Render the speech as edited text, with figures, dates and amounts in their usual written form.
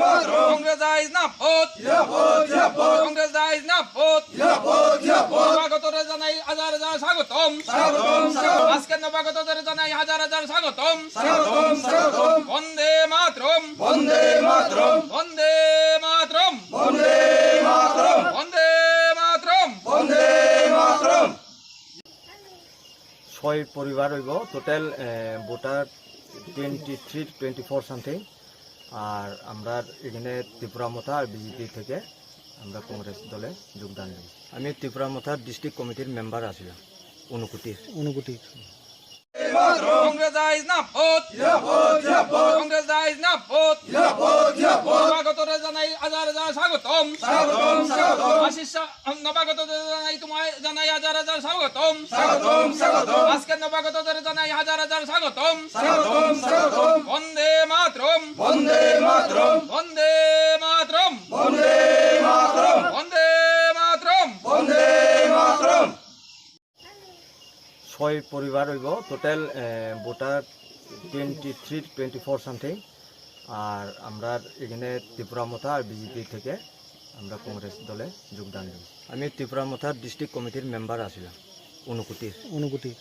Congress is not vote. Congress is not vote. নবাগতদের জানাই হাজার হাজার স্বাগতম। আজকের নবাগতদের জানাই হাজার হাজার স্বাগতম। বন্দে মাতরম। বন্দে মাতরম। বন্দে মাতরম। বন্দে মাতরম। বন্দে মাতরম। বন্দে মাতরম। 6 পরিবার হইব টোটাল ভোটার 24 সামথিং। আর আমরা এখানে ত্রিপুরা মথা আর বিজেপি থেকে আমরা কংগ্রেস দলে যোগদান দিই। আমি ত্রিপুরা মথা ডিস্ট্রিক্ট কমিটির মেম্বার আছিলাম অনুকুটির। Congress is not vote. Congress is not vote. নবাগতদের জানাই হাজার হাজার স্বাগতম। আশিস নবাগতদের জানাই তোমায় জানাই হাজার হাজার স্বাগতম। আজকের নবাগতদের জানাই হাজার হাজার স্বাগতম। বন্দে মাতরম। বন্দে মাতরম। বন্দে মাতরম। বন্দে মাতরম। বন্দে মাতরম। বন্দে মাতরম। 6 পরিবার হইব টোটাল ভোটার 24 সামথিং। আর আমরা এখানে ত্রিপুরা মথা আর বিজেপি থেকে আমরা কংগ্রেস দলে যোগদান দিই। আমি ত্রিপুরা মথা ডিস্ট্রিক্ট কমিটির মেম্বার আছিলাম অনুকুটির।